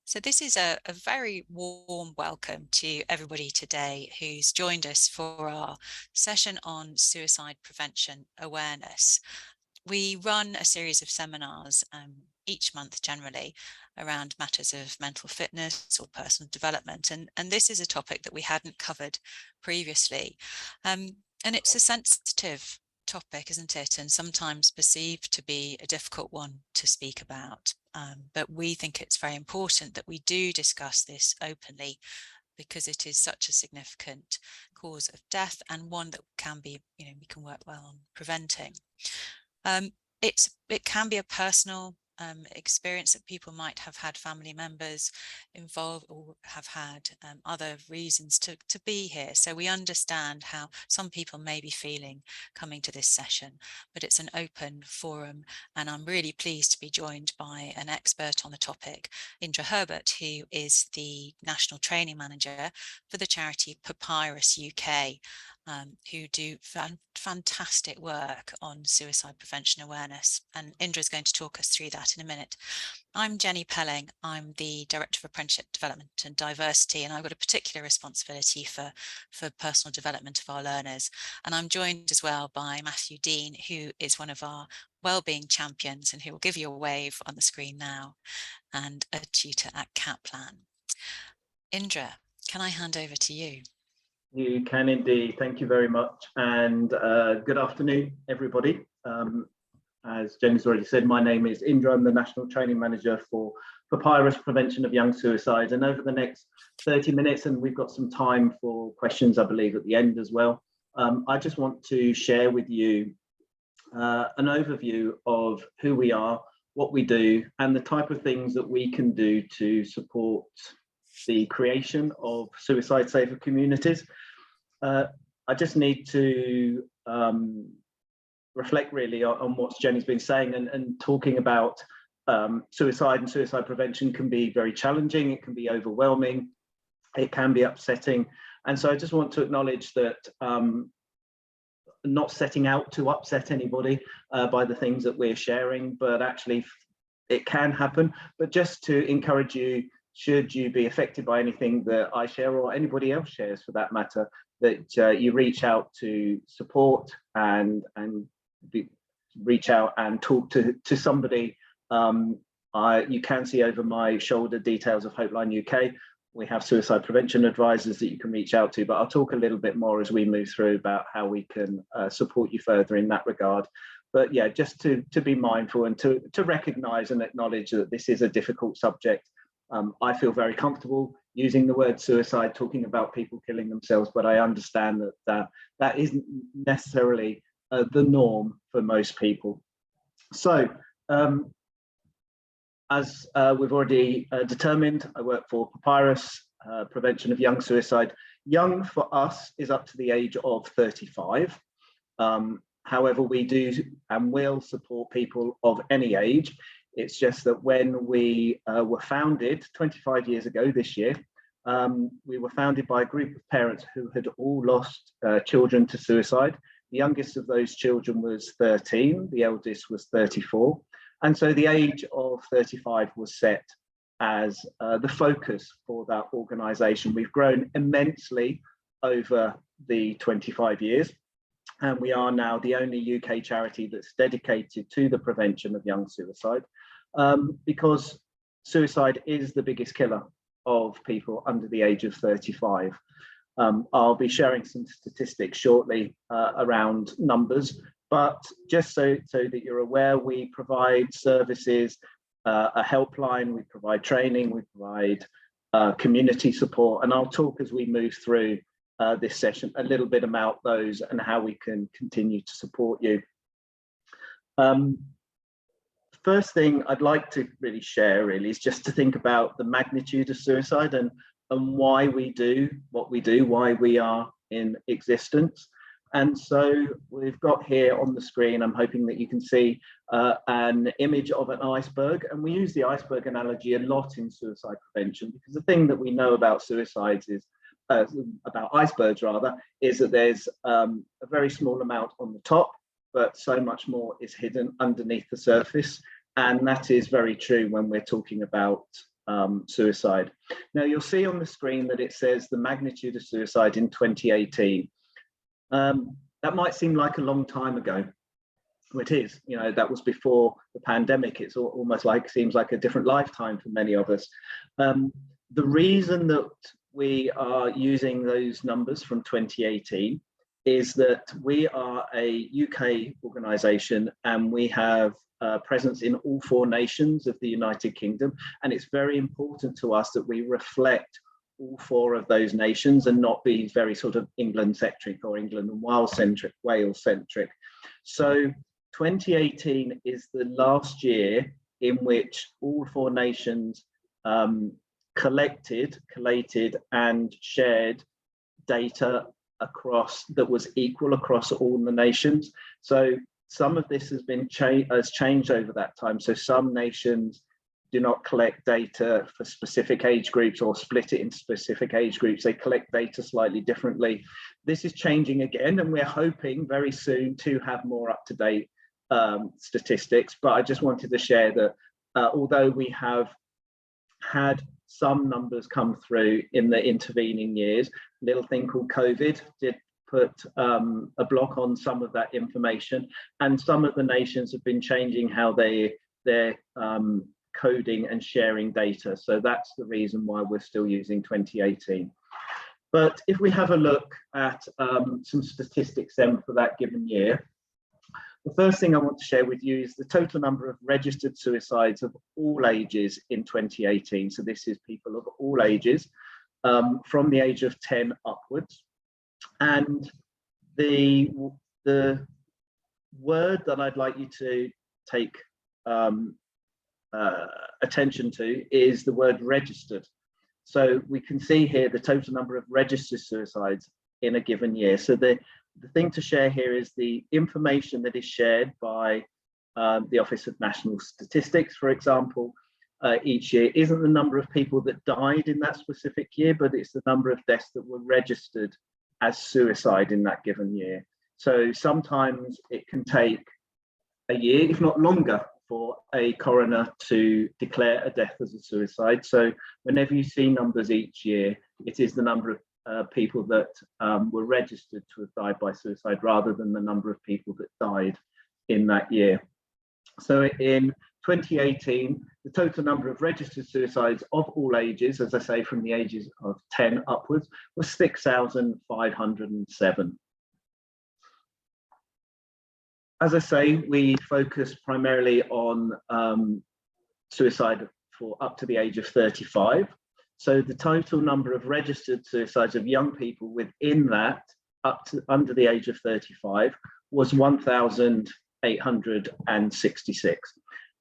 So this is a very warm welcome to everybody today who's joined us for our session on suicide prevention awareness. We run a series of seminars each month generally around matters of mental fitness or personal development, and this is a topic that we hadn't covered previously. And it's a sensitive topic, isn't it? And sometimes perceived to be a difficult one to speak about. But we think it's very important that we do discuss this openly because it is such a significant cause of death and one that can be, we can work well on preventing. It can be a personal experience that people might have had family members involved or have had other reasons to be here. So we understand how some people may be feeling coming to this session, but it's an open forum, and I'm really pleased to be joined by an expert on the topic, Indra Herbert, who is the National Training Manager for the charity PAPYRUS UK. Who do fantastic work on suicide prevention awareness. And Indra is going to talk us through that in a minute. I'm Jenny Pelling. I'm the Director of Apprenticeship Development and Diversity, and I've got a particular responsibility for personal development of our learners. And I'm joined as well by Matthew Dean, who is one of our wellbeing champions and who will give you a wave on the screen now, and a tutor at Kaplan. Indra, can I hand over to you? You can indeed. Thank you very much. And good afternoon, everybody. As Jenny's already said, my name is Indra. I'm the National Training Manager for PAPYRUS Prevention of Young Suicide. And over the next 30 minutes, and we've got some time for questions, I believe, at the end as well, I just want to share with you an overview of who we are, what we do, and the type of things that we can do to support the creation of suicide safer communities. I just need to reflect really on what Jenny's been saying, and talking about suicide and suicide prevention can be very challenging, it can be overwhelming, it can be upsetting. And so I just want to acknowledge that not setting out to upset anybody by the things that we're sharing, but actually it can happen. But just to encourage you, should you be affected by anything that I share or anybody else shares for that matter, that you reach out to support and reach out and talk to somebody. You can see over my shoulder details of Hopeline UK. We have suicide prevention advisors that you can reach out to, but I'll talk a little bit more as we move through about how we can support you further in that regard. But yeah, just to be mindful and to recognise and acknowledge that this is a difficult subject. I feel very comfortable using the word suicide, talking about people killing themselves, but I understand that isn't necessarily the norm for most people. So, as we've already determined, I work for PAPYRUS, Prevention of Young Suicide. Young for us is up to the age of 35. However, we do and will support people of any age. It's just that when we were founded 25 years ago this year, we were founded by a group of parents who had all lost children to suicide. The youngest of those children was 13, the eldest was 34. And so the age of 35 was set as the focus for that organisation. We've grown immensely over the 25 years. And we are now the only UK charity that's dedicated to the prevention of young suicide, because suicide is the biggest killer of people under the age of 35. I'll be sharing some statistics shortly around numbers, but just so that you're aware, we provide services, a helpline, we provide training, we provide community support, and I'll talk as we move through this session a little bit about those and how we can continue to support you. First thing I'd like to really share is just to think about the magnitude of suicide and why we do what we do, why we are in existence. And so we've got here on the screen, I'm hoping that you can see an image of an iceberg, and we use the iceberg analogy a lot in suicide prevention, because the thing that we know about suicides is about icebergs rather, is that there's a very small amount on the top, but so much more is hidden underneath the surface. And that is very true when we're talking about suicide. Now you'll see on the screen that it says the magnitude of suicide in 2018. That might seem like a long time ago. It is, you know, that was before the pandemic. It's almost like, seems like a different lifetime for many of us. The reason that we are using those numbers from 2018 is that we are a UK organisation and we have presence in all 4 nations of the United Kingdom, and it's very important to us that we reflect all 4 of those nations and not be very sort of England-centric or England and Wales-centric. So 2018 is the last year in which all 4 nations collected, collated and shared data across that was equal across all the nations. So some of this has changed over that time. So some nations do not collect data for specific age groups or split it into specific age groups. They collect data slightly differently. This is changing again, and we're hoping very soon to have more up-to-date statistics. But I just wanted to share that although we have had some numbers come through in the intervening years, a little thing called COVID did put a block on some of that information, and some of the nations have been changing how they're coding and sharing data. So that's the reason why we're still using 2018. But if we have a look at some statistics then for that given year, the first thing I want to share with you is the total number of registered suicides of all ages in 2018. So this is people of all ages from the age of 10 upwards. And the word that I'd like you to take attention to is the word registered. So we can see here the total number of registered suicides in a given year. So the thing to share here is the information that is shared by the Office of National Statistics, for example, each year isn't the number of people that died in that specific year, but it's the number of deaths that were registered as suicide in that given year. So sometimes it can take a year, if not longer, for a coroner to declare a death as a suicide. So whenever you see numbers each year, it is the number of people that were registered to have died by suicide rather than the number of people that died in that year. So in 2018, the total number of registered suicides of all ages, as I say, from the ages of 10 upwards, was 6,507. As I say, we focus primarily on suicide for up to the age of 35. So the total number of registered suicides of young people within that, up to under the age of 35, was 1,866.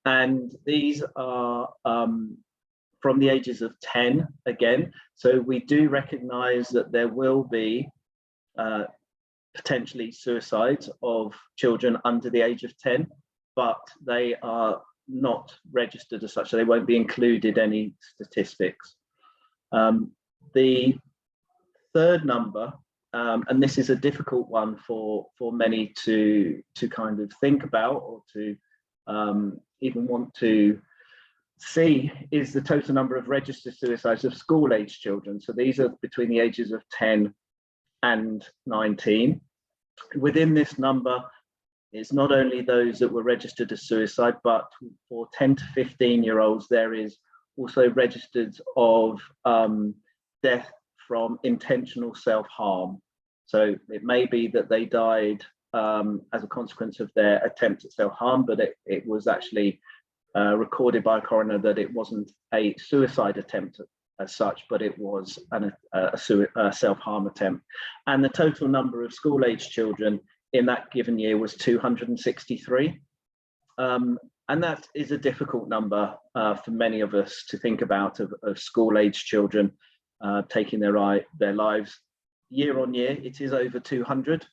And these are from the ages of 10 again. So we do recognize that there will be potentially suicides of children under the age of 10, but they are not registered as such, so they won't be included any statistics. The third number, and this is a difficult one for many to kind of think about or to even want to see, is the total number of registered suicides of school-age children. So these are between the ages of 10 and 19. Within this number, it's not only those that were registered as suicide, but for 10 to 15-year-olds, there is also registered of death from intentional self-harm. So it may be that they died as a consequence of their attempt at self-harm, but it was actually recorded by a coroner that it wasn't a suicide attempt as such, but it was a self-harm attempt. And the total number of school-age children in that given year was 263. And that is a difficult number for many of us to think about, of school-age children taking their lives. Year on year, it is over 200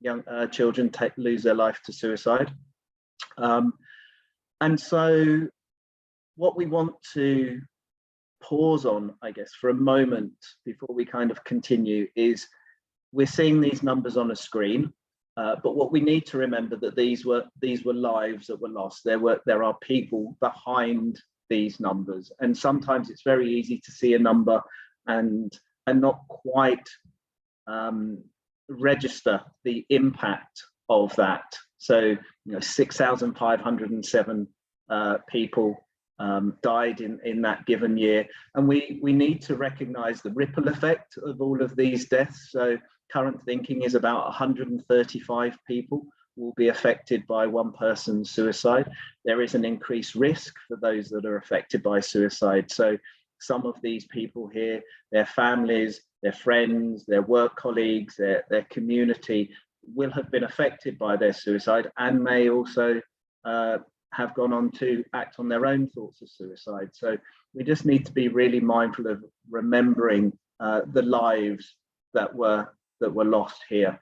young children lose their life to suicide. And so what we want to pause on, I guess, for a moment before we kind of continue is we're seeing these numbers on a screen, but what we need to remember that these were lives that were lost. There are people behind these numbers. And sometimes it's very easy to see a number and not quite register the impact of that. So, 6,507 people died in that given year. And we need to recognize the ripple effect of all of these deaths. So current thinking is about 135 people will be affected by one person's suicide. There is an increased risk for those that are affected by suicide. So some of these people here, their families, their friends, their work colleagues, their community will have been affected by their suicide and may also have gone on to act on their own thoughts of suicide. So we just need to be really mindful of remembering the lives that were lost here.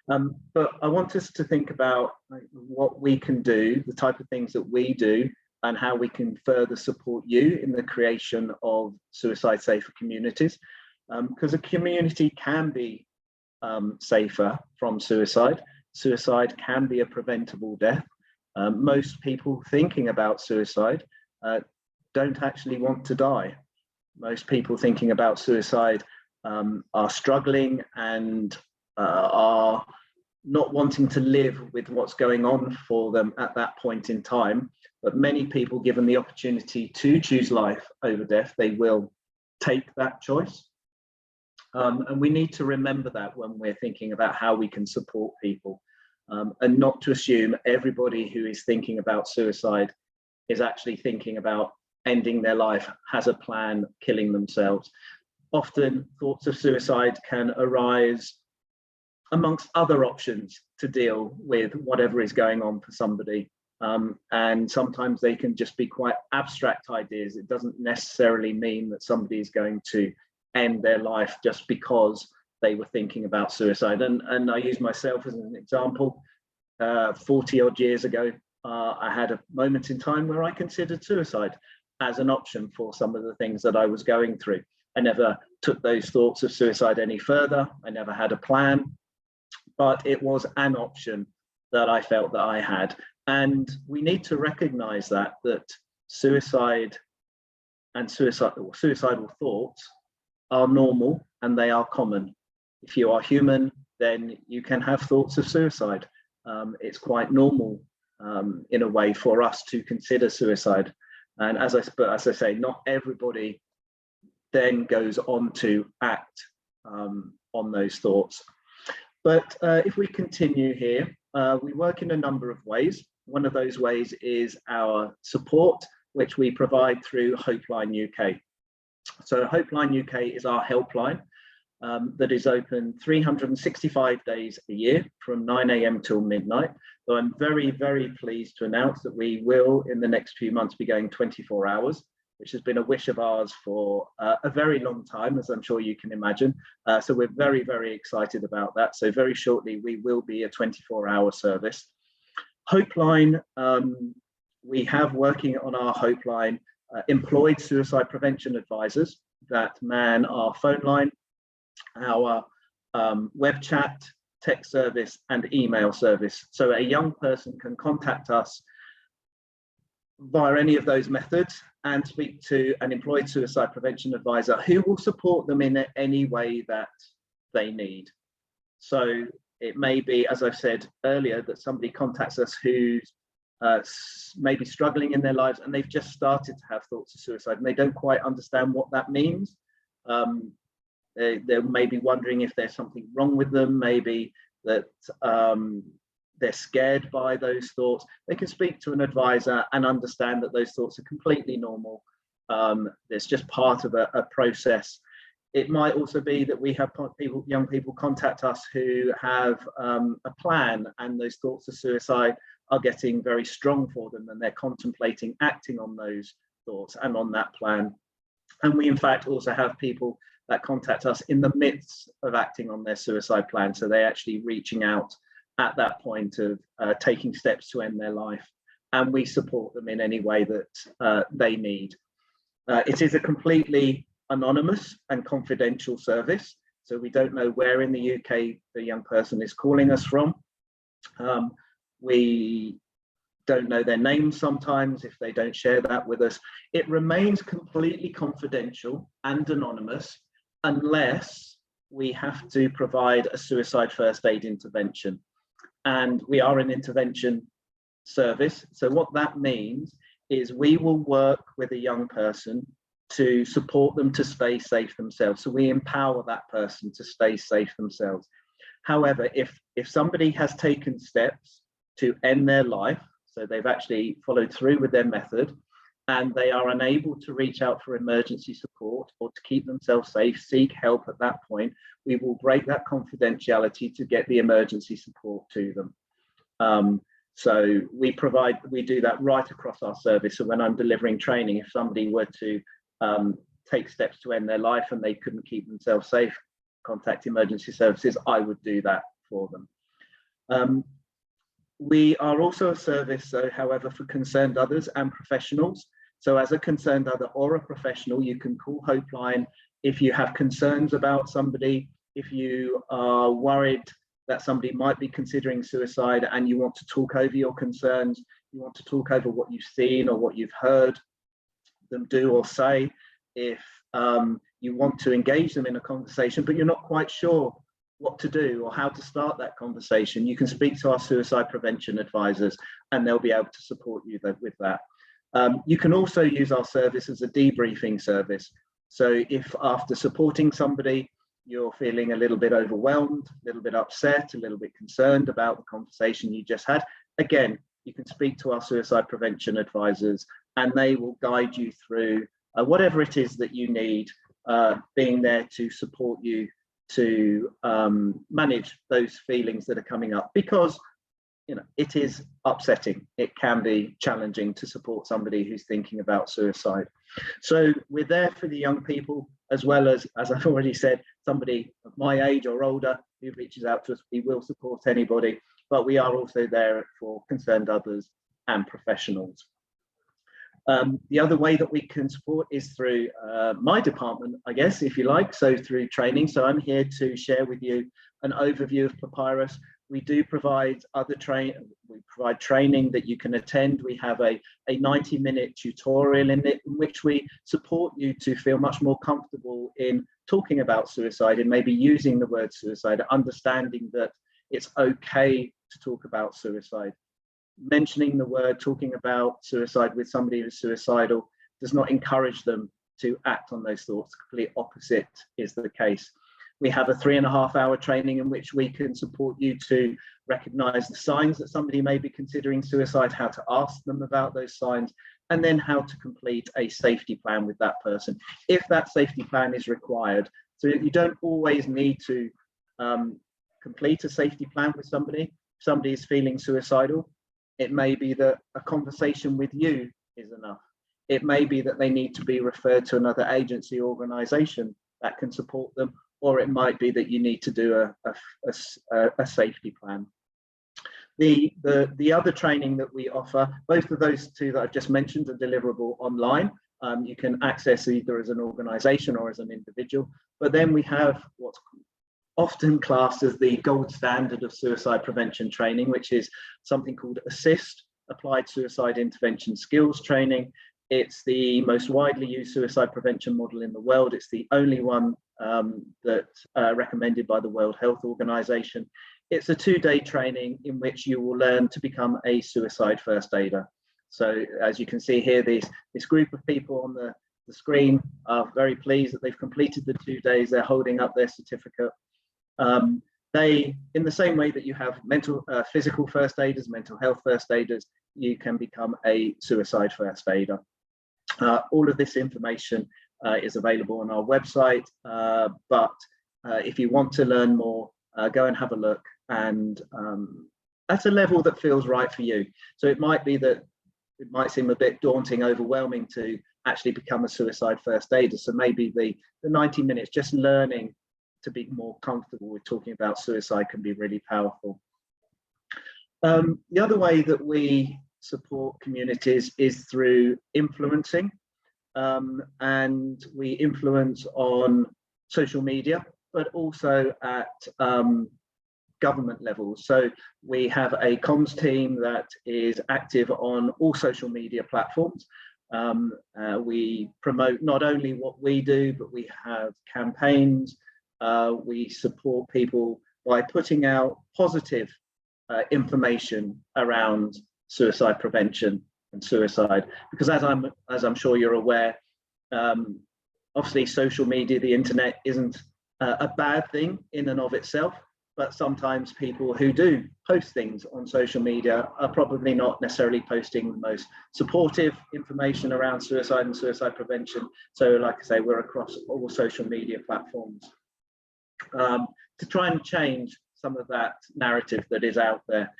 But I want us to think about what we can do, the type of things that we do, and how we can further support you in the creation of suicide safer communities. Because a community can be safer from suicide. Suicide can be a preventable death. Most people thinking about suicide don't actually want to die. Most people thinking about suicide are struggling and are not wanting to live with what's going on for them at that point in time. But many people, given the opportunity to choose life over death, they will take that choice. And we need to remember that when we're thinking about how we can support people, and not to assume everybody who is thinking about suicide is actually thinking about ending their life, has a plan, killing themselves. Often thoughts of suicide can arise amongst other options to deal with whatever is going on for somebody. And sometimes they can just be quite abstract ideas. It doesn't necessarily mean that somebody is going to end their life just because they were thinking about suicide. And I use myself as an example. 40 odd years ago, I had a moment in time where I considered suicide as an option for some of the things that I was going through. I never took those thoughts of suicide any further. I never had a plan, but it was an option that I felt that I had. And we need to recognize that suicide and suicidal thoughts are normal and they are common. If you are human, then you can have thoughts of suicide. It's quite normal in a way for us to consider suicide. And as I say, not everybody then goes on to act on those thoughts. But if we continue here, we work in a number of ways. One of those ways is our support, which we provide through Hopeline UK. So Hopeline UK is our helpline that is open 365 days a year from 9 AM till midnight. So I'm very, very pleased to announce that we will, in the next few months, be going 24 hours, which has been a wish of ours for a very long time, as I'm sure you can imagine. So we're very, very excited about that. So very shortly, we will be a 24-hour service. Hopeline, we have working on our Hopeline employed suicide prevention advisors that man our phone line, our web chat, text service, and email service. So a young person can contact us via any of those methods and speak to an employed suicide prevention advisor who will support them in any way that they need. So it may be, as I've said earlier, that somebody contacts us who's maybe struggling in their lives and they've just started to have thoughts of suicide and they don't quite understand what that means. They may be wondering if there's something wrong with them, maybe that they're scared by those thoughts. They can speak to an advisor and understand that those thoughts are completely normal. It's just part of a process. It might also be that we have young people contact us who have a plan and those thoughts of suicide are getting very strong for them and they're contemplating acting on those thoughts and on that plan. And we in fact also have people that contact us in the midst of acting on their suicide plan. So they're actually reaching out at that point of taking steps to end their life. And we support them in any way that they need. It is a completely anonymous and confidential service. So we don't know where in the UK the young person is calling us from. We don't know their names sometimes if they don't share that with us. It remains completely confidential and anonymous unless we have to provide a suicide first aid intervention. And we are an intervention service. So what that means is we will work with a young person to support them to stay safe themselves. So we empower that person to stay safe themselves. However, if somebody has taken steps to end their life, so they've actually followed through with their method, and they are unable to reach out for emergency support or to keep themselves safe, seek help at that point, we will break that confidentiality to get the emergency support to them. So we do that right across our service. So when I'm delivering training, if somebody were to take steps to end their life and they couldn't keep themselves safe, contact emergency services, I would do that for them. We are also a service, so, however, for concerned others and professionals. So as a concerned other or a professional, you can call Hopeline if you have concerns about somebody, if you are worried that somebody might be considering suicide and you want to talk over your concerns, you want to talk over what you've seen or what you've heard them do or say. If you want to engage them in a conversation, but you're not quite sure what to do or how to start that conversation, you can speak to our suicide prevention advisors and they'll be able to support you with that. You can also use our service as a debriefing service. So if after supporting somebody, you're feeling a little bit overwhelmed, a little bit upset, a little bit concerned about the conversation you just had, again, you can speak to our suicide prevention advisors and they will guide you through whatever it is that you need, being there to support you to manage those feelings that are coming up, because it is upsetting. It can be challenging to support somebody who's thinking about suicide. So we're there for the young people, as well as I've already said, somebody of my age or older who reaches out to us. We will support anybody, but we are also there for concerned others and professionals. The other way that we can support is through my department, I guess, if you like, so through training. So I'm here to share with you an overview of PAPYRUS. We do provide training that you can attend. We have a 90-minute tutorial in which we support you to feel much more comfortable in talking about suicide and maybe using the word suicide, understanding that it's okay to talk about suicide. Mentioning the word, talking about suicide with somebody who's suicidal does not encourage them to act on those thoughts. Complete opposite is the case. We have a 3.5-hour training in which we can support you to recognize the signs that somebody may be considering suicide, how to ask them about those signs, and then how to complete a safety plan with that person, if that safety plan is required. So you don't always need to complete a safety plan with somebody. If somebody is feeling suicidal, it may be that a conversation with you is enough. It may be that they need to be referred to another agency or organization that can support them, or it might be that you need to do a safety plan. The other training that we offer, both of those two that I've just mentioned, are deliverable online. You can access either as an organization or as an individual, but then we have what's often classed as the gold standard of suicide prevention training, which is something called ASSIST, Applied Suicide Intervention Skills Training. It's the most widely used suicide prevention model in the world. It's the only one that's recommended by the World Health Organization. It's a 2-day training in which you will learn to become a suicide first aider. So as you can see here, this group of people on the screen are very pleased that they've completed the 2 days. They're holding up their certificate. They, in the same way that you have physical first aiders, mental health first aiders, you can become a suicide first aider. All of this information is available on our website, but if you want to learn more, go and have a look, and at a level that feels right for you. So it might be that it might seem a bit daunting, overwhelming to actually become a suicide first aider. So maybe the 90 minutes just learning to be more comfortable with talking about suicide can be really powerful. The other way that we support communities is through influencing, and we influence on social media, but also at government levels. So we have a comms team that is active on all social media platforms. We promote not only what we do, but we have campaigns. We support people by putting out positive information around suicide prevention and suicide, because as I'm sure you're aware, obviously social media, the internet isn't a bad thing in and of itself, but sometimes people who do post things on social media are probably not necessarily posting the most supportive information around suicide and suicide prevention. So like I say, we're across all social media platforms to try and change some of that narrative that is out there.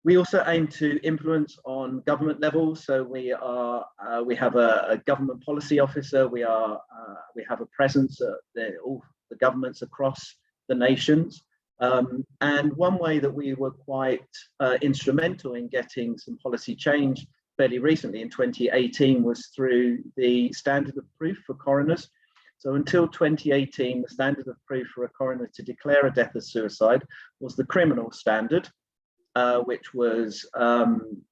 We also aim to influence on government levels. So we have a government policy officer. We have a presence at all the governments across the nations. And one way that we were quite instrumental in getting some policy change fairly recently in 2018 was through the standard of proof for coroners. So until 2018, the standard of proof for a coroner to declare a death as suicide was the criminal standard, which was on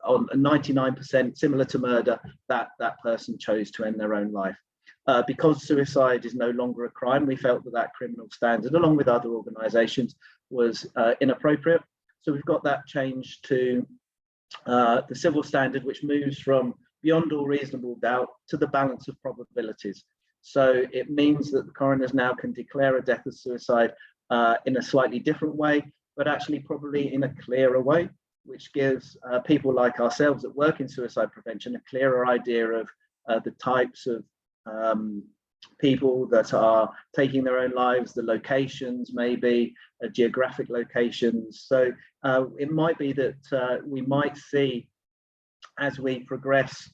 99% similar to murder, that person chose to end their own life. Because suicide is no longer a crime, we felt that criminal standard, along with other organisations, was inappropriate. So we've got that changed to the civil standard, which moves from beyond all reasonable doubt to the balance of probabilities. So it means that the coroners now can declare a death as suicide in a slightly different way, but actually probably in a clearer way, which gives people like ourselves that work in suicide prevention a clearer idea of the types of people that are taking their own lives, the locations, maybe geographic locations. So it might be that we might see, as we progress,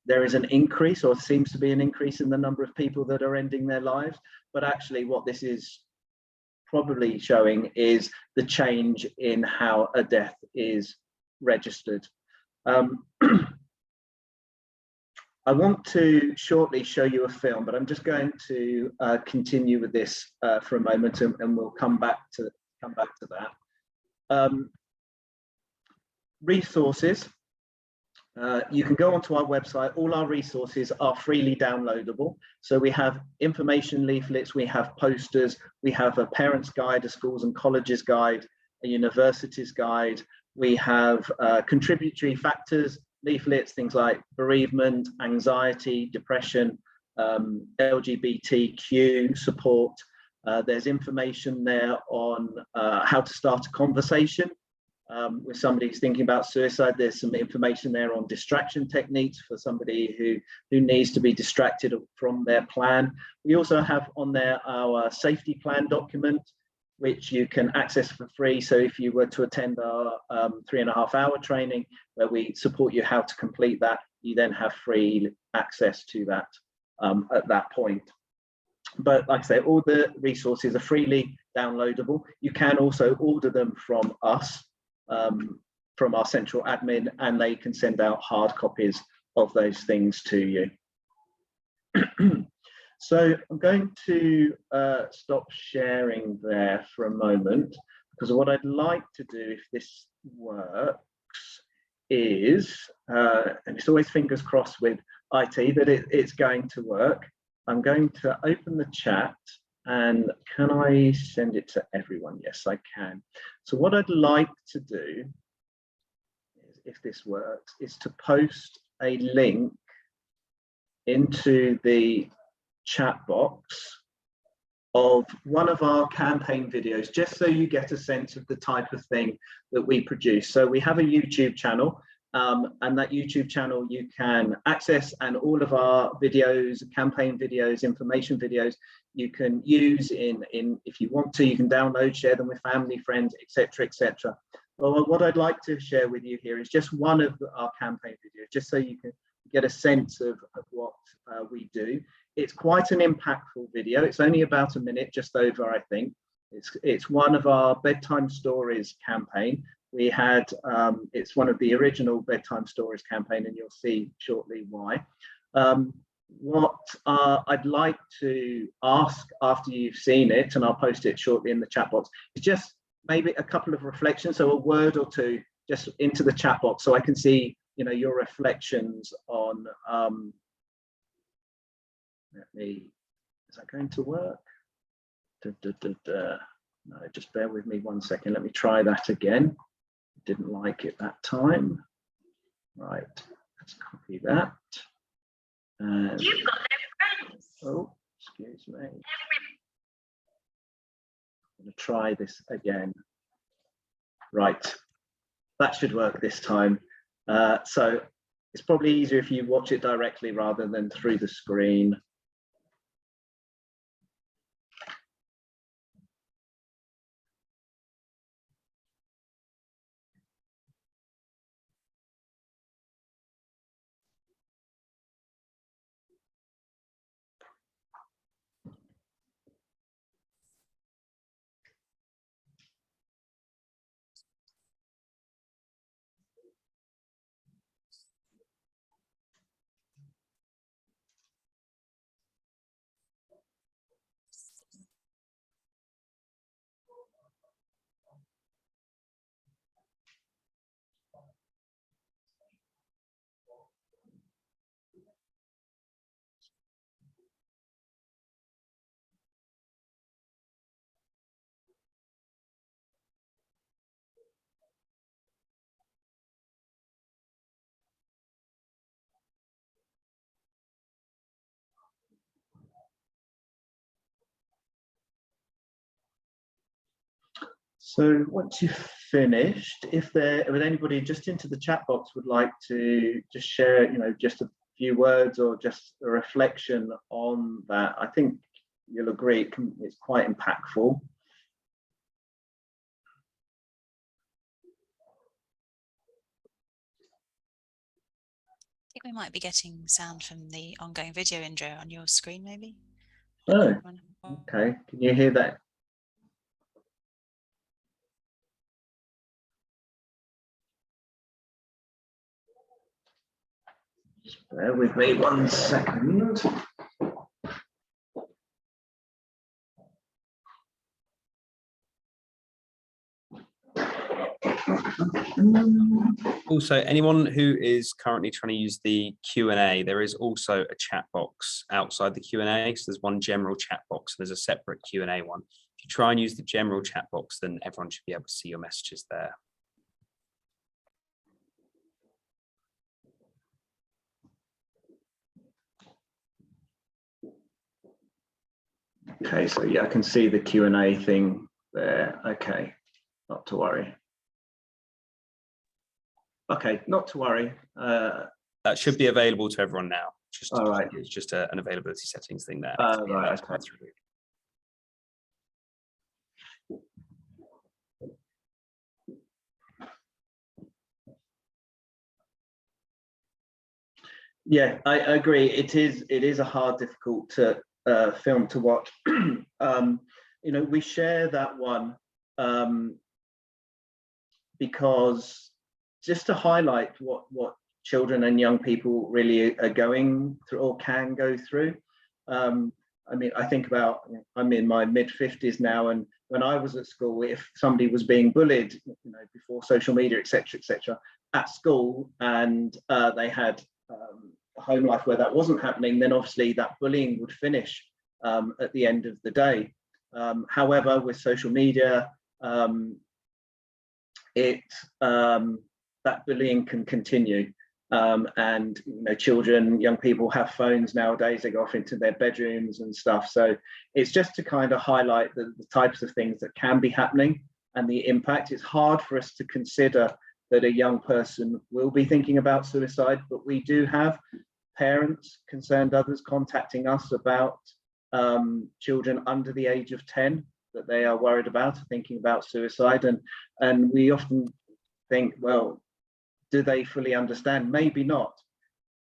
there is an increase, or seems to be an increase, in the number of people that are ending their lives. But actually what this is probably showing is the change in how a death is registered. I want to shortly show you a film, but I'm just going to continue with this for a moment, and we'll come back to that. Resources. You can go onto our website. All our resources are freely downloadable. So we have information leaflets, we have posters, we have a parent's guide, a schools and colleges guide, a universities guide. We have contributory factors leaflets, things like bereavement, anxiety, depression, LGBTQ support. There's information there on how to start a conversation with somebody who's thinking about suicide. There's some information there on distraction techniques for somebody who needs to be distracted from their plan. We also have on there our safety plan document, which you can access for free. So if you were to attend our 3.5-hour training, where we support you how to complete that, you then have free access to that at that point. But like I say, all the resources are freely downloadable. You can also order them from us, from our central admin, and they can send out hard copies of those things to you. So I'm going to stop sharing there for a moment, because what I'd like to do, if this works, is, and it's always fingers crossed with IT that it's going to work. I'm going to open the chat, and can I send it to everyone? Yes, I can. So what I'd like to do, if this works, is to post a link into the chat box of one of our campaign videos, just so you get a sense of the type of thing that we produce. So we have a YouTube channel, and that YouTube channel you can access, and all of our videos, campaign videos, information videos, you can use in if you want to, you can download, share them with family, friends, etc., etc. Well, what I'd like to share with you here is just one of our campaign videos, just so you can get a sense of what we do. It's quite an impactful video. It's only about a minute, just over, I think. It's one of our bedtime stories campaign. We had, it's one of the original bedtime stories campaign, and you'll see shortly why. what I'd like to ask after you've seen it, and I'll post it shortly in the chat box, is just maybe a couple of reflections, so a word or two just into the chat box so I can see, you know, your reflections on, is that going to work? No, just bear with me 1 second. Let me try that again. Didn't like it that time. Right, let's copy that. And, you've got no friends. Oh, excuse me. I'm going to try this again. Right, that should work this time. So it's probably easier if you watch it directly rather than through the screen. So once you've finished, if anybody just into the chat box would like to just share, you know, just a few words or just a reflection on that, I think you'll agree it's quite impactful. I think we might be getting sound from the ongoing video intro on your screen, maybe. Oh, okay. Can you hear that? Just bear with me 1 second. Also, anyone who is currently trying to use the Q&A, there is also a chat box outside the Q&A. So there's one general chat box, and there's a separate Q&A one. If you try and use the general chat box, then everyone should be able to see your messages there. Okay, so yeah, I can see the Q&A thing there. Okay, not to worry. Okay, not to worry. That should be available to everyone now. Just, all right. It's just an availability settings thing there. Right, okay. Yeah, I agree. It is a hard, difficult film to watch. You know, we share that one because just to highlight what children and young people really are going through or can go through. I mean, I think about, I'm in my mid-50s now, and when I was at school, if somebody was being bullied, you know, before social media, etc., at school, and they had a home life where that wasn't happening, then obviously that bullying would finish at the end of the day. However, with social media, that bullying can continue. And you know, children, young people have phones nowadays. They go off into their bedrooms and stuff. So it's just to kind of highlight the types of things that can be happening and the impact. It's hard for us to consider that a young person will be thinking about suicide, but we do have parents, concerned others contacting us about children under the age of 10 that they are worried about, thinking about suicide. And we often think, well, do they fully understand? Maybe not,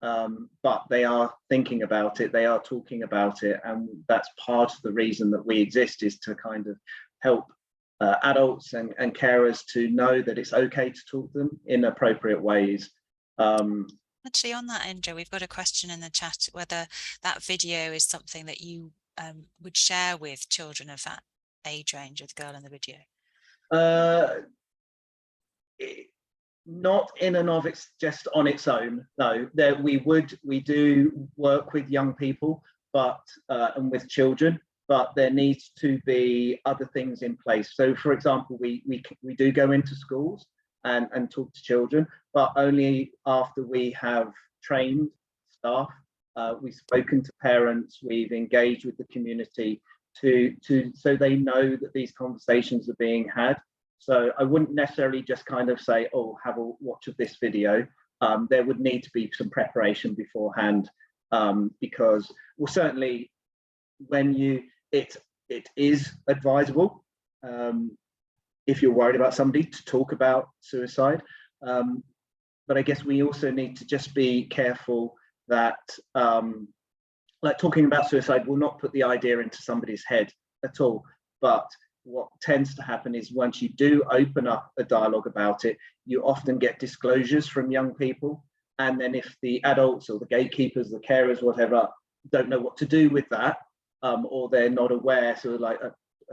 but they are thinking about it, they are talking about it, and that's part of the reason that we exist, is to kind of help adults and carers to know that it's okay to talk to them in appropriate ways. Actually, on that, Indra, we've got a question in the chat whether that video is something that you would share with children of that age range of the girl in the video. Not in and of it's just on its own. No, there we do work with young people, but and with children, but there needs to be other things in place. So, for example, we do go into schools and talk to children, but only after we have trained staff. We've spoken to parents, we've engaged with the community so they know that these conversations are being had. So I wouldn't necessarily just kind of say, oh, have a watch of this video. There would need to be some preparation beforehand, because, well, certainly when it is advisable, if you're worried about somebody, to talk about suicide. But I guess we also need to just be careful that, like, talking about suicide will not put the idea into somebody's head at all. But what tends to happen is once you do open up a dialogue about it, you often get disclosures from young people. And then if the adults or the gatekeepers, the carers, whatever, don't know what to do with that, or they're not aware, so like a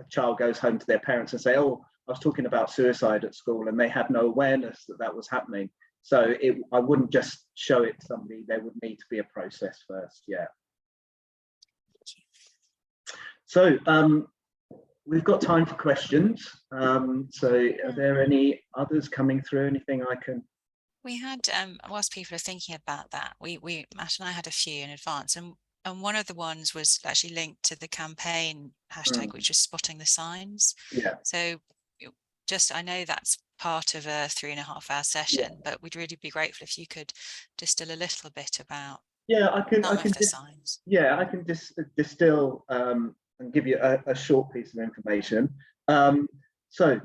child goes home to their parents and say, oh, I was talking about suicide at school, and they had no awareness that that was happening. So I wouldn't just show it to somebody. There would need to be a process first. Yeah. So we've got time for questions. So are there any others coming through? Anything I can? We had, whilst people are thinking about that, Matt and I had a few in advance, and one of the ones was actually linked to the campaign hashtag, which was spotting the signs. Yeah. So just, I know that's part of a 3.5-hour session, but we'd really be grateful if you could distill a little bit about the signs. Yeah, I can distill and give you a short piece of information. So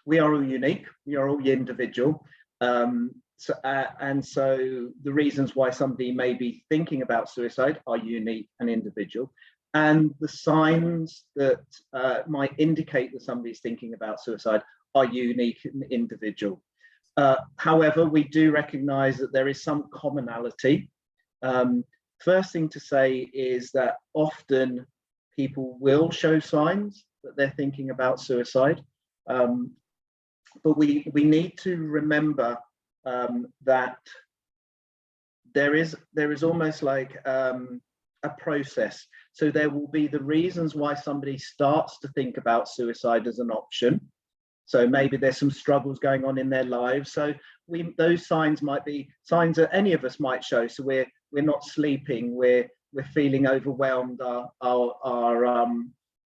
we are all unique. We are all individual. So the reasons why somebody may be thinking about suicide are unique and individual. And the signs that might indicate that somebody's thinking about suicide are unique and individual. However, we do recognize that there is some commonality. First thing to say is that often people will show signs that they're thinking about suicide. But we need to remember that there is almost like a process. So there will be the reasons why somebody starts to think about suicide as an option. So maybe there's some struggles going on in their lives. So those signs might be signs that any of us might show. So we're not sleeping, we're feeling overwhelmed,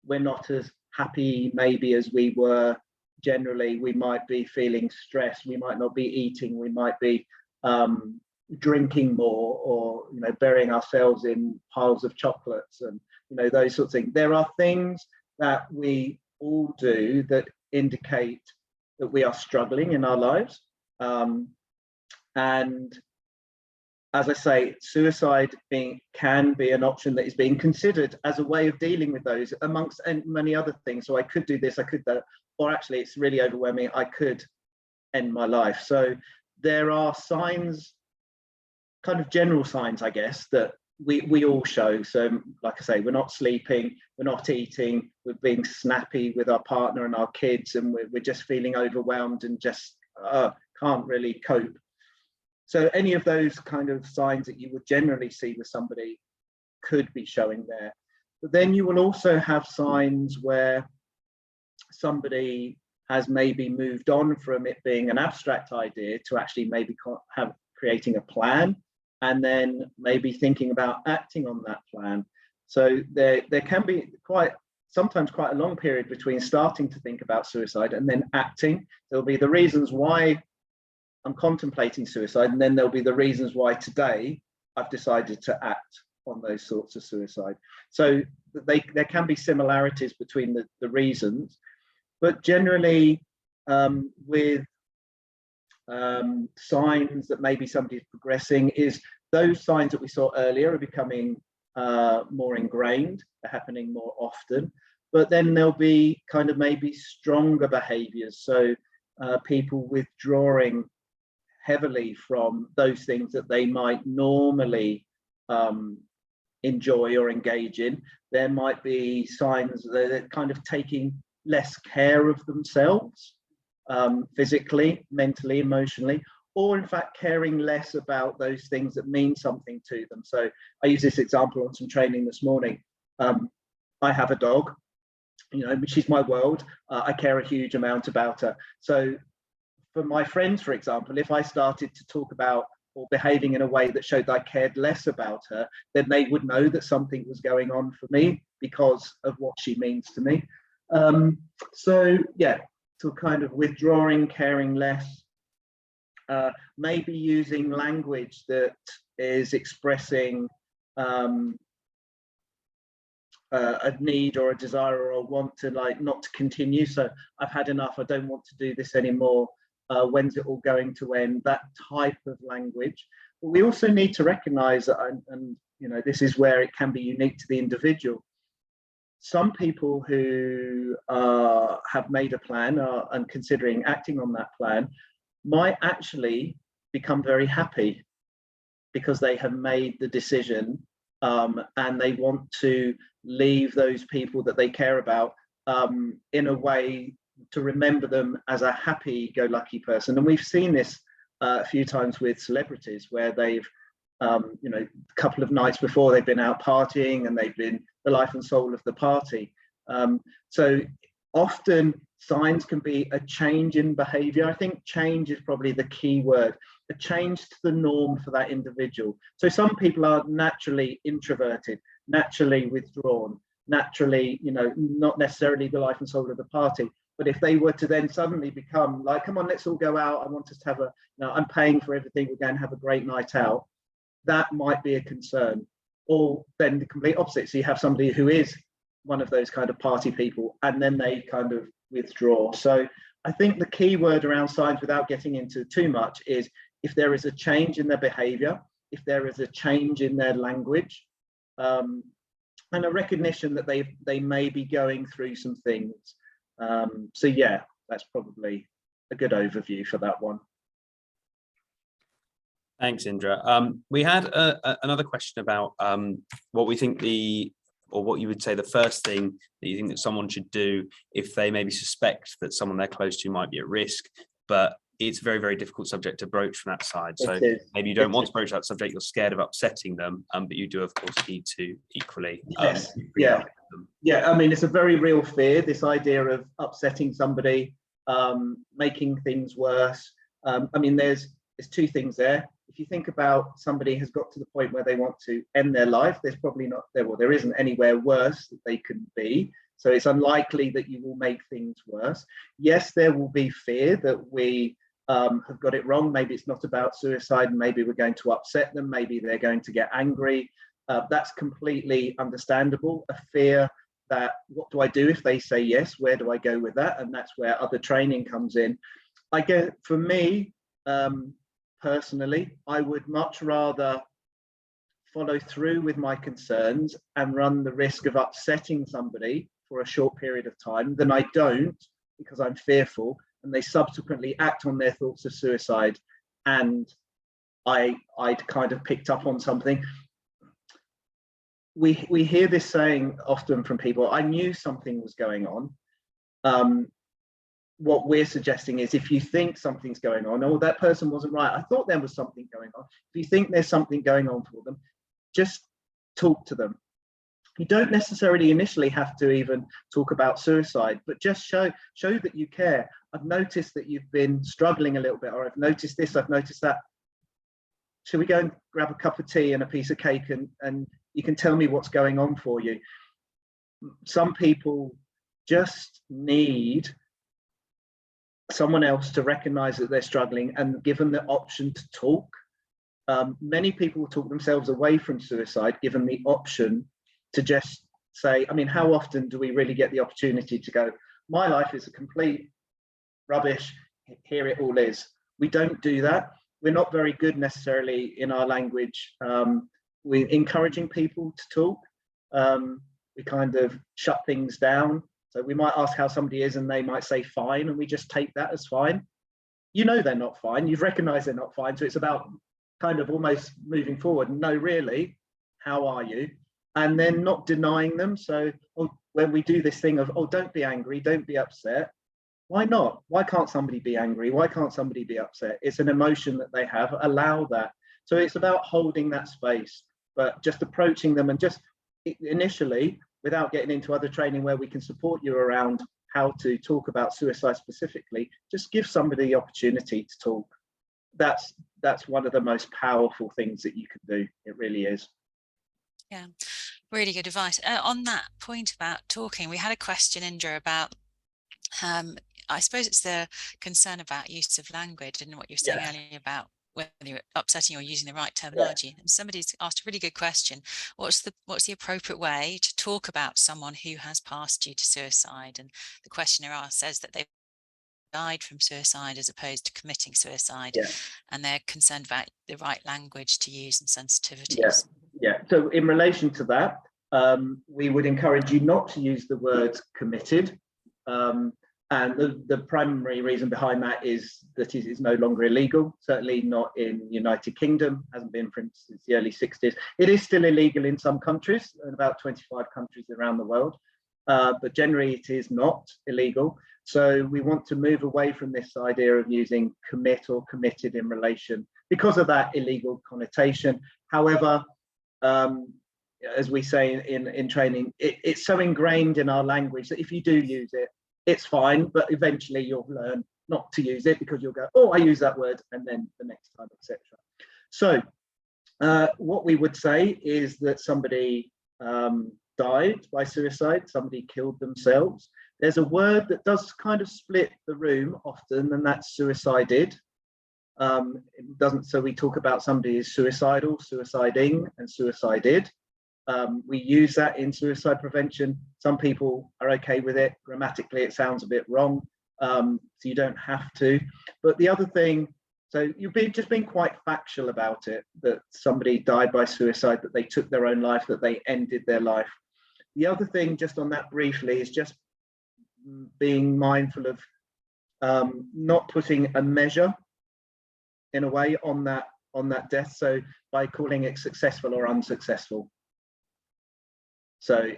we're not as happy maybe as we were generally. We might be feeling stressed, we might not be eating, we might be drinking more, or burying ourselves in piles of chocolates, and those sorts of things. There are things that we all do that indicate that we are struggling in our lives, and as I say, suicide can be an option that is being considered as a way of dealing with those, amongst many other things. So I could do this, I could that, or actually it's really overwhelming, I could end my life. So there are signs, kind of general signs, I guess, that we all show. So like I say, we're not sleeping, we're not eating, we're being snappy with our partner and our kids, and we're just feeling overwhelmed and just can't really cope. So any of those kind of signs that you would generally see with somebody could be showing there. But then you will also have signs where somebody has maybe moved on from it being an abstract idea to actually maybe creating a plan, and then maybe thinking about acting on that plan. So there can be sometimes quite a long period between starting to think about suicide and then acting. There'll be the reasons why I'm contemplating suicide, and then there'll be the reasons why today I've decided to act on those sorts of suicide. So there can be similarities between the reasons, but generally with signs that maybe somebody's progressing, is those signs that we saw earlier are becoming more ingrained, they're happening more often. But then there'll be kind of maybe stronger behaviors. So people withdrawing heavily from those things that they might normally enjoy or engage in. There might be signs that they're kind of taking less care of themselves, physically, mentally, emotionally, or in fact caring less about those things that mean something to them. So I use this example on some training this morning. I have a dog, you know, she's my world. I care a huge amount about her. So for my friends, for example, if I started to talk about or behaving in a way that showed I cared less about her, then they would know that something was going on for me because of what she means to me. So yeah, so kind of withdrawing, caring less, maybe using language that is expressing a need or a desire or a want to, like, not to continue. So I've had enough, I don't want to do this anymore. When's it all going to end? That type of language. But we also need to recognize that, and you know, this is where it can be unique to the individual. Some people who have made a plan and considering acting on that plan might actually become very happy because they have made the decision, and they want to leave those people that they care about in a way to remember them as a happy-go-lucky person. And we've seen this a few times with celebrities where they've, you know, a couple of nights before they've been out partying and they've been the life and soul of the party. So often signs can be a change in behavior. I think change is probably the key word, a change to the norm for that individual. So some people are naturally introverted, naturally withdrawn, naturally, you know, not necessarily the life and soul of the party. But if they were to then suddenly become like, come on, let's all go out, I want us to have a, you know, I'm paying for everything, we're going to have a great night out, that might be a concern. Or then the complete opposite. So you have somebody who is one of those kind of party people, and then they kind of withdraw. So I think the key word around signs, without getting into too much, is if there is a change in their behavior, if there is a change in their language, and a recognition that they may be going through some things. So yeah, that's probably a good overview for that one. Thanks, Indra. We had another question about what we think or what you would say the first thing that you think that someone should do if they maybe suspect that someone they're close to might be at risk, but it's a very, very difficult subject to broach from that side. So maybe you don't want to broach that subject, you're scared of upsetting them, but you do, of course, need to equally. Yes. Yeah, I mean, it's a very real fear, this idea of upsetting somebody, making things worse. I mean, there's two things there. If you think about somebody has got to the point where they want to end their life, there's probably not there, well, there isn't anywhere worse that they can be. So it's unlikely that you will make things worse. Yes, there will be fear that we have got it wrong. Maybe it's not about suicide. Maybe we're going to upset them. Maybe they're going to get angry. That's completely understandable. A fear that, what do I do if they say yes? Where do I go with that? And that's where other training comes in. I guess for me, personally, I would much rather follow through with my concerns and run the risk of upsetting somebody for a short period of time than I don't, because I'm fearful and they subsequently act on their thoughts of suicide and I'd kind of picked up on something. We hear this saying often from people, I knew something was going on. What we're suggesting is, if you think something's going on, or that person wasn't right, I thought there was something going on. If you think there's something going on for them, just talk to them. You don't necessarily initially have to even talk about suicide, but just show that you care. I've noticed that you've been struggling a little bit, or I've noticed this, I've noticed that. Shall we go and grab a cup of tea and a piece of cake, and you can tell me what's going on for you? Some people just need someone else to recognize that they're struggling and given the option to talk. Many people talk themselves away from suicide, given the option to just say, I mean, how often do we really get the opportunity to go, my life is a complete rubbish, here it all is? We don't do that. We're not very good necessarily in our language. We're encouraging people to talk. We kind of shut things down. So we might ask how somebody is and they might say fine, and we just take that as fine. you know they're not fine, you've recognized they're not fine, so it's about kind of almost moving forward. No, really, how are you? And then not denying them. So when we do this thing of, oh, don't be angry, don't be upset, why not? Why can't somebody be angry? Why can't somebody be upset? It's an emotion that they have, allow that. So it's about holding that space, but just approaching them, and just initially, without getting into other training where we can support you around how to talk about suicide specifically, just give somebody the opportunity to talk. That's one of the most powerful things that you can do. It really is. Yeah, really good advice. On that point about talking, we had a question, Indra, about I suppose it's the concern about use of language and what you were saying earlier about whether you're upsetting or using the right terminology. And somebody's asked a really good question. What's the appropriate way to talk about someone who has passed due to suicide? And the questioner says that they've died from suicide as opposed to committing suicide, and they're concerned about the right language to use and sensitivities. So in relation to that, we would encourage you not to use the word committed. And the primary reason behind that is that it is no longer illegal, certainly not in the United Kingdom, hasn't been since the early 60s. It is still illegal in some countries, in about 25 countries around the world, but generally it is not illegal. So we want to move away from this idea of using commit or committed in relation because of that illegal connotation. However, as we say in training, it's so ingrained in our language that if you do use it, it's fine, but eventually you'll learn not to use it because you'll go, oh, I use that word, and then the next time, etc. So what we would say is that somebody died by suicide, somebody killed themselves. There's a word that does kind of split the room often, and that's suicided. It doesn't, so we talk about somebody as suicidal, suiciding, and suicided. We use that in suicide prevention. Some people are okay with it. Grammatically, it sounds a bit wrong, so you don't have to. But the other thing, so you've just been quite factual about it, that somebody died by suicide, that they took their own life, that they ended their life. The other thing, just on that briefly, is just being mindful of not putting a measure in a way on that death. So by calling it successful or unsuccessful. So,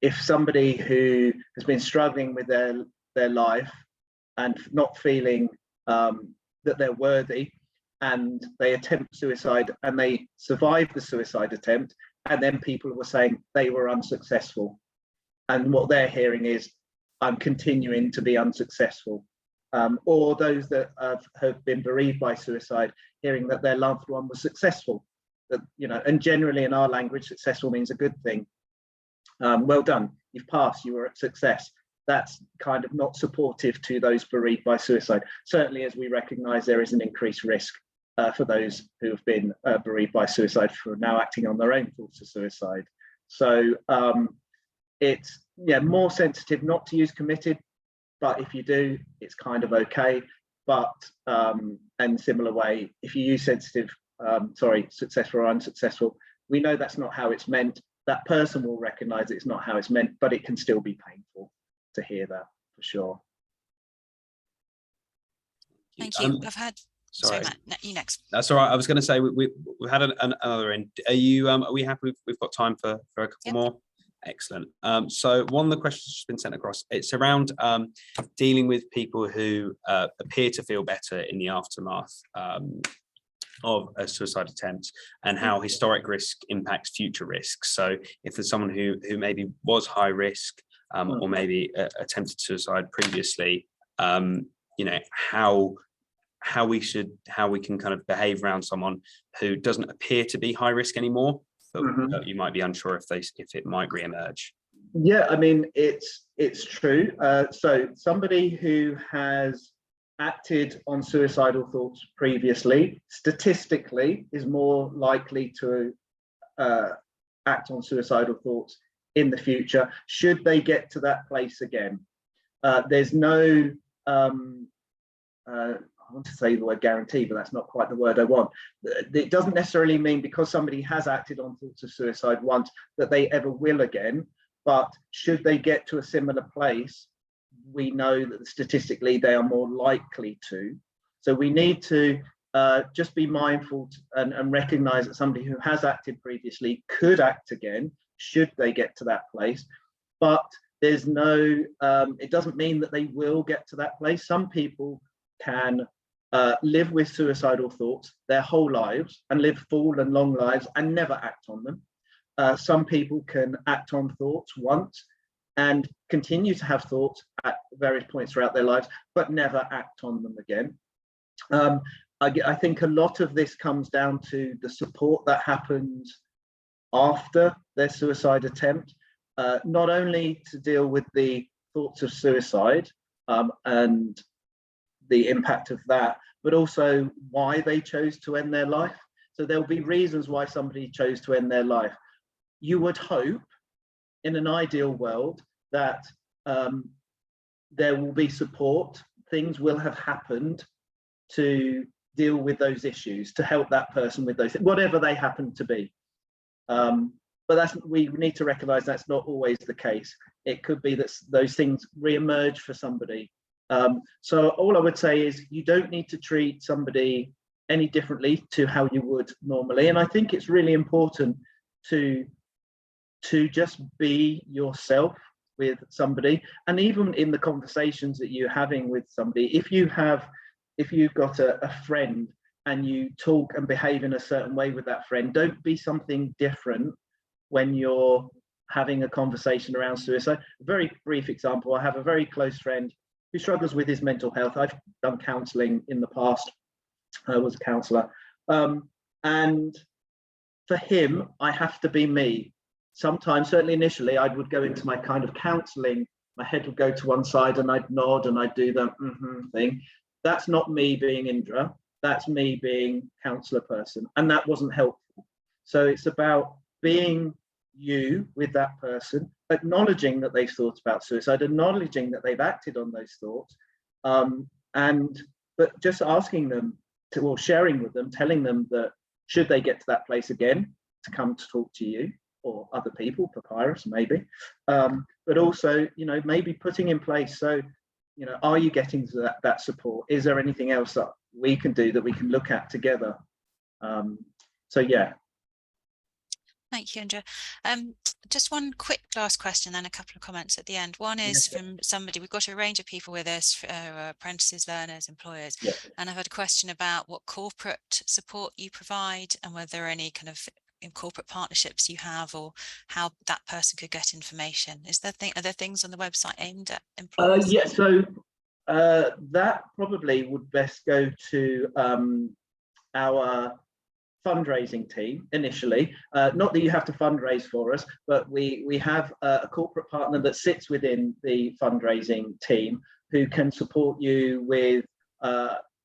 if somebody who has been struggling with their life and not feeling that they're worthy, and they attempt suicide and they survive the suicide attempt, and then people were saying they were unsuccessful, and what they're hearing is, I'm continuing to be unsuccessful. Or those that have been bereaved by suicide, hearing that their loved one was successful. That, and generally in our language, successful means a good thing. Well done, you've passed, you were a success. That's kind of not supportive to those bereaved by suicide, certainly as we recognise there is an increased risk for those who have been bereaved by suicide for now acting on their own thoughts of suicide. So it's more sensitive not to use committed, but if you do, it's kind of okay. But in similar way, if you use successful or unsuccessful, we know that's not how it's meant. That person will recognise it's not how it's meant, but it can still be painful to hear that, for sure. Thank you. I've had. Sorry, Matt, you next. That's all right. I was going to say we had another end. Are we happy? We've got time for a couple more. Excellent. So one of the questions that's been sent across, it's around dealing with people who appear to feel better in the aftermath of a suicide attempt, and how historic risk impacts future risks. So if there's someone who maybe was high risk or maybe attempted suicide previously, how we can kind of behave around someone who doesn't appear to be high risk anymore, but you might be unsure if it might re-emerge. Yeah, I mean, it's true. So somebody who has acted on suicidal thoughts previously, statistically, is more likely to act on suicidal thoughts in the future, should they get to that place again. There's no, I want to say the word guarantee, but that's not quite the word I want. It doesn't necessarily mean because somebody has acted on thoughts of suicide once that they ever will again, but should they get to a similar place, we know that statistically they are more likely to. So we need to just be mindful and recognize that somebody who has acted previously could act again should they get to that place. But there's no, it doesn't mean that they will get to that place. Some people can live with suicidal thoughts their whole lives and live full and long lives and never act on them. Some people can act on thoughts once and continue to have thoughts at various points throughout their lives, but never act on them again. I think a lot of this comes down to the support that happens after their suicide attempt, not only to deal with the thoughts of suicide and the impact of that, but also why they chose to end their life. So there'll be reasons why somebody chose to end their life. You would hope, in an ideal world, that there will be support, things will have happened to deal with those issues, to help that person with those, whatever they happen to be. But we need to recognize that's not always the case. It could be that those things re-emerge for somebody. So all I would say is you don't need to treat somebody any differently to how you would normally. And I think it's really important to just be yourself with somebody. And even in the conversations that you're having with somebody, if you've got a friend and you talk and behave in a certain way with that friend, don't be something different when you're having a conversation around suicide. A very brief example, I have a very close friend who struggles with his mental health. I've done counselling in the past. I was a counsellor. And for him, I have to be me. Sometimes, certainly initially, I would go into my kind of counselling, my head would go to one side and I'd nod and I'd do the thing. That's not me being Indra, that's me being counsellor person. And that wasn't helpful. So it's about being you with that person, acknowledging that they've thought about suicide, acknowledging that they've acted on those thoughts, but just asking them to, or sharing with them, telling them that should they get to that place again, to come to talk to you or other people, Papyrus maybe, but also, maybe putting in place, so, are you getting to that support? Is there anything else that we can do, that we can look at together? So yeah. Thank you, Indra. Just one quick last question, then a couple of comments at the end. One is from somebody, we've got a range of people with us, apprentices, learners, employers, and I've had a question about what corporate support you provide and whether there are any kind of corporate partnerships you have, or how that person could get information. Are there things on the website aimed at employers? So that probably would best go to our fundraising team initially. Not that you have to fundraise for us, but we have a corporate partner that sits within the fundraising team who can support you with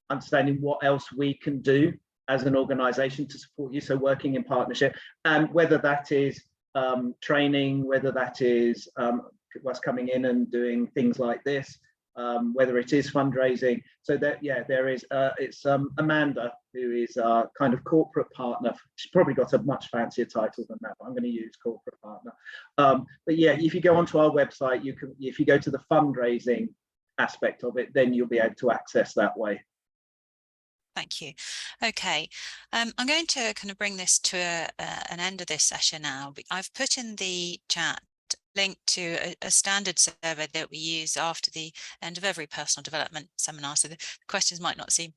understanding what else we can do as an organization to support you, so working in partnership, and whether that is training, whether that is what's coming in and doing things like this, whether it is fundraising. So that, there is, it's Amanda, who is our kind of corporate partner. She's probably got a much fancier title than that, but I'm going to use corporate partner. But yeah, if you go onto our website, you can, if you go to the fundraising aspect of it, then you'll be able to access that way. Thank you. Okay, I'm going to kind of bring this to an end of this session now. I've put in the chat link to a standard survey that we use after the end of every personal development seminar. So the questions might not seem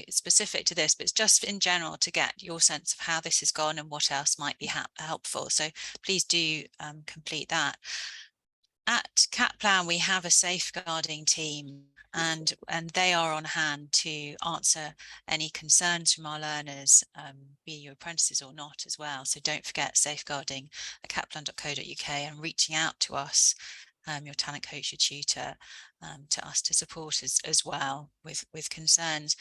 specific to this, but it's just in general to get your sense of how this has gone and what else might be helpful. So please do complete that. At Kaplan, we have a safeguarding team, and they are on hand to answer any concerns from our learners, be you apprentices or not as well. So don't forget safeguarding at kaplan.co.uk and reaching out to us, your talent coach, your tutor, to us to support us as well with concerns.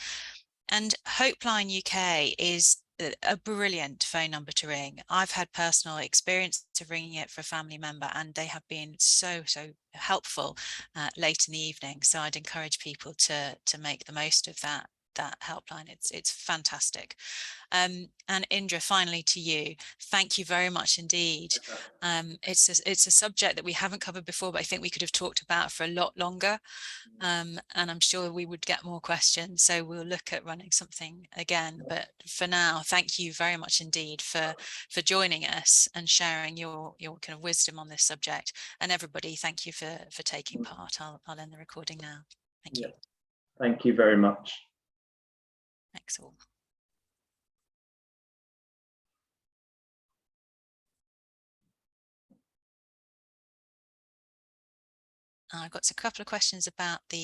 And Hopeline UK is a brilliant phone number to ring. I've had personal experience of ringing it for a family member, and they have been so helpful late in the evening. So I'd encourage people to make the most of that that helpline. It's fantastic. And Indra, finally to you, thank you very much indeed. It's a subject that we haven't covered before, but I think we could have talked about for a lot longer. And I'm sure we would get more questions, so we'll look at running something again. But for now, thank you very much indeed for joining us and sharing your kind of wisdom on this subject. And everybody, thank you for taking part. I'll end the recording now. Thank you. Thank you very much. Thanks all. I've got a couple of questions about the